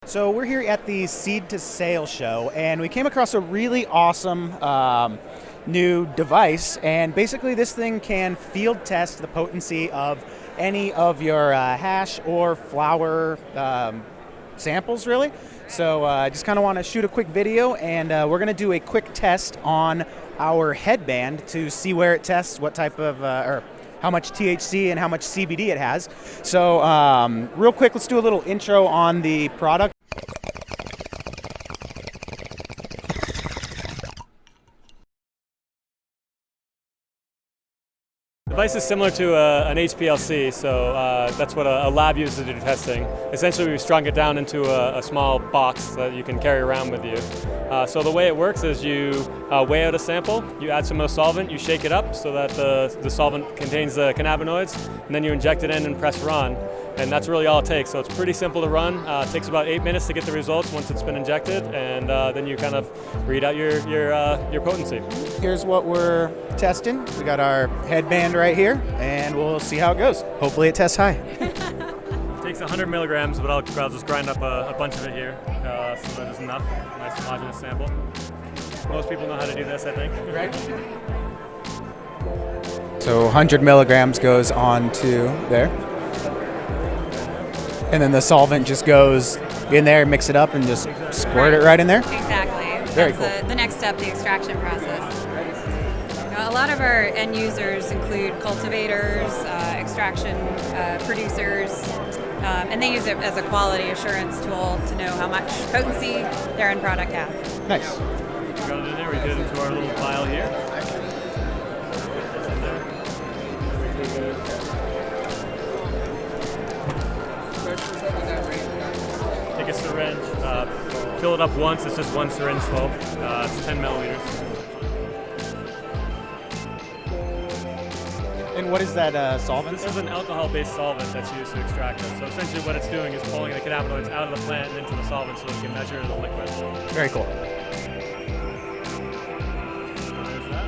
So we're here at the Seed to Sale show, and we came across a really awesome new device. And basically, this thing can field test the potency of any of your hash or flower samples, really. So I just kind of want to shoot a quick video, and we're going to do a quick test on our headband to see where it tests, what type of or how much THC and how much CBD it has. So real quick, let's do a little intro on the product. The device is similar to an HPLC, so that's what a lab uses to do testing. Essentially, we've shrunk it down into a small box that you can carry around with you. So the way it works is you weigh out a sample, you add some of the solvent, you shake it up so that the solvent contains the cannabinoids, and then you inject it in and press run. And that's really all it takes. So it's pretty simple to run. It takes about 8 minutes to get the results once it's been injected, and then you kind of read out your potency. Here's what we're testing. We got our headband right here, and we'll see how it goes. Hopefully it tests high. It takes 100 milligrams, but I'll just grind up a bunch of it here so that there's enough. Nice homogeneous sample. Most people know how to do this, I think. Right. So 100 milligrams goes on to there. And then the solvent just goes in there, mix it up, and just squirt it right in there? Exactly. Very That's cool. the next step, the extraction process. A lot of our end users include cultivators, extraction producers, and they use it as a quality assurance tool to know how much potency their end product has. Nice. We got it in there, we get it into our little vial here. Take a syringe, fill it up once, it's just one syringe full, it's 10 milliliters. And what is that solvent? This is an alcohol-based solvent that's used to extract it. So essentially what it's doing is pulling the cannabinoids out of the plant and into the solvent so it can measure the liquid. Very cool. There's that.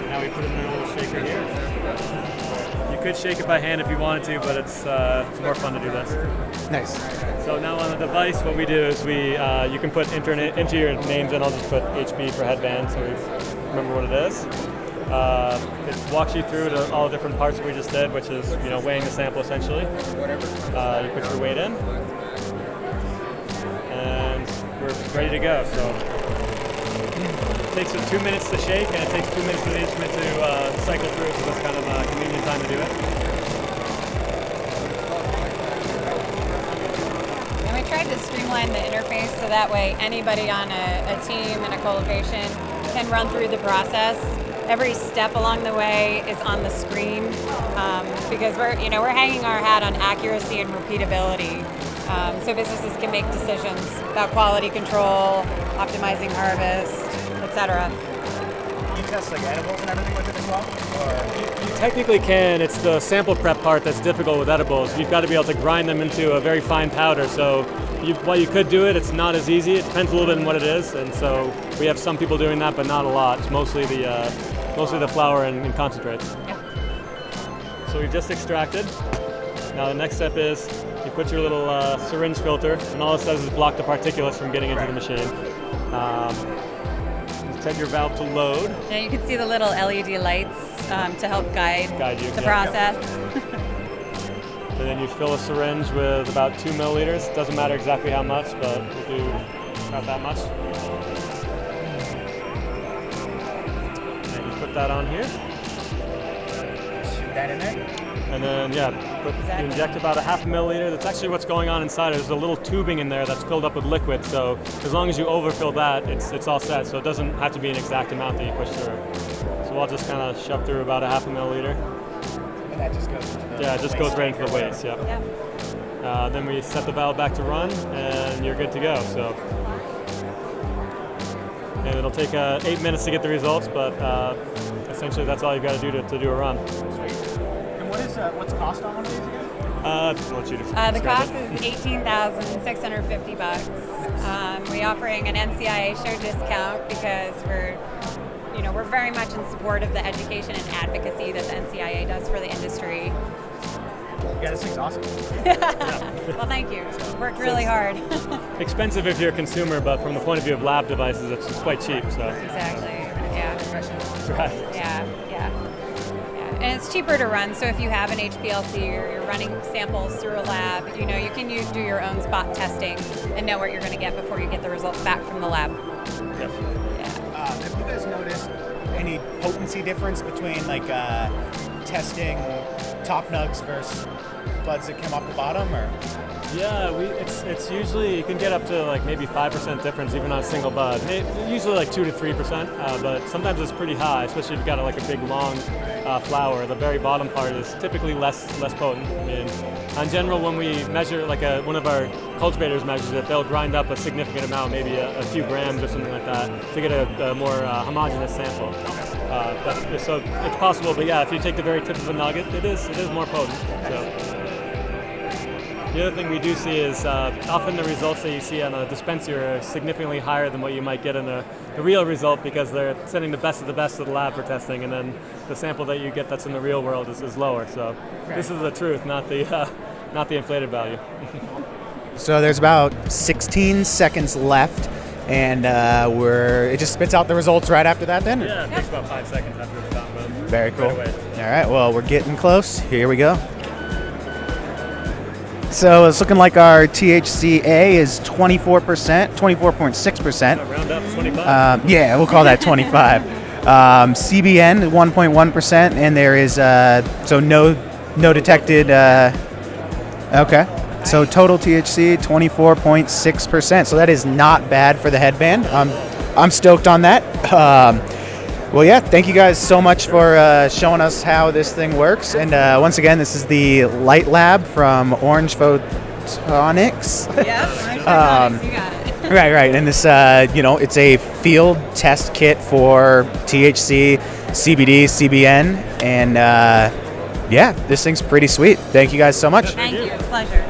Now we put it in a little shaker here. You could shake it by hand if you wanted to, but it's more fun to do this. Nice. So now on the device, what we do is you can put enter your names in. I'll just put HB for headband so we remember what it is. It walks you through to all the different parts that we just did, which is weighing the sample essentially. You put your weight in, and we're ready to go. So it takes 2 minutes to shake, and it takes 2 minutes for the instrument to cycle through. So that's kind of a convenient time to do it. And we tried to streamline the interface so that way anybody on a team in a cultivation can run through the process. Every step along the way is on the screen because we're hanging our hat on accuracy and repeatability. So businesses can make decisions about quality control, optimizing harvest, etc. You test like edibles and everything with it as well? You technically can. It's the sample prep part that's difficult with edibles. You've got to be able to grind them into a very fine powder. So while you could do it, it's not as easy. It depends a little bit on what it is. And so we have some people doing that, but not a lot. It's mostly the flour and concentrates. Yeah. So we've just extracted. Now the next step is you put your little syringe filter, and all it does is block the particulates from getting into the machine. Set your valve to load. Yeah, you can see the little LED lights to help guide you the yeah. process. And then you fill a syringe with about 2 milliliters. Doesn't matter exactly how much, but we'll do about that much. And you put that on here. Shoot that in there. And then, you inject about a half a milliliter. That's actually what's going on inside. There's a little tubing in there that's filled up with liquid. So as long as you overfill that, it's all set. So it doesn't have to be an exact amount that you push through. So I'll just kind of shove through about a half a milliliter. And that just goes into the it just goes right into the waste, yeah. Then we set the valve back to run, and you're good to go. So, and it'll take 8 minutes to get the results, but essentially that's all you've got to do to do a run. What's the cost on one of these again? The cost is $18,650. We're offering an NCIA show discount because we're very much in support of the education and advocacy that the NCIA does for the industry. Yeah, this thing's awesome. Well, thank you. Worked really hard. Expensive if you're a consumer, but from the point of view of lab devices, it's quite cheap. So Exactly. Yeah. right. Yeah. And it's cheaper to run. So if you have an HPLC or you're running samples through a lab, you can do your own spot testing and know what you're going to get before you get the results back from the lab. Yes. Yeah. Have you guys noticed any potency difference between like testing top nugs versus buds that came off the bottom, or? Yeah, it's usually, you can get up to like maybe 5% difference even on a single bud. Usually like 2 to 3%, but sometimes it's pretty high, especially if you've got like a big long flower. The very bottom part is typically less potent. I mean, in general, when we measure, like one of our cultivators measures it, they'll grind up a significant amount, maybe a few grams or something like that, to get a more homogeneous sample. So it's possible, but yeah, if you take the very tip of a nugget, it is more potent. So. The other thing we do see is often the results that you see on a dispensary are significantly higher than what you might get in the real result, because they're sending the best of the best to the lab for testing, and then the sample that you get that's in the real world is lower. So This is the truth, not the inflated value. So there's about 16 seconds left, and it just spits out the results right after that then? Yeah, it takes about 5 seconds after it's done. Very cool. Right away. All right, well, we're getting close. Here we go. So it's looking like our THC-a is 24%, 24.6%. Round up 25. Yeah, we'll call that 25. CBN 1.1%, and there is so no detected. Okay, so total THC 24.6%. So that is not bad for the headband. I'm stoked on that. Well, yeah, thank you guys so much for showing us how this thing works. And once again, this is the Light Lab from Orange Photonics. Yeah, Orange Photonics, you got it. Right. And this, it's a field test kit for THC, CBD, CBN. And yeah, this thing's pretty sweet. Thank you guys so much. Thank you. It's a pleasure.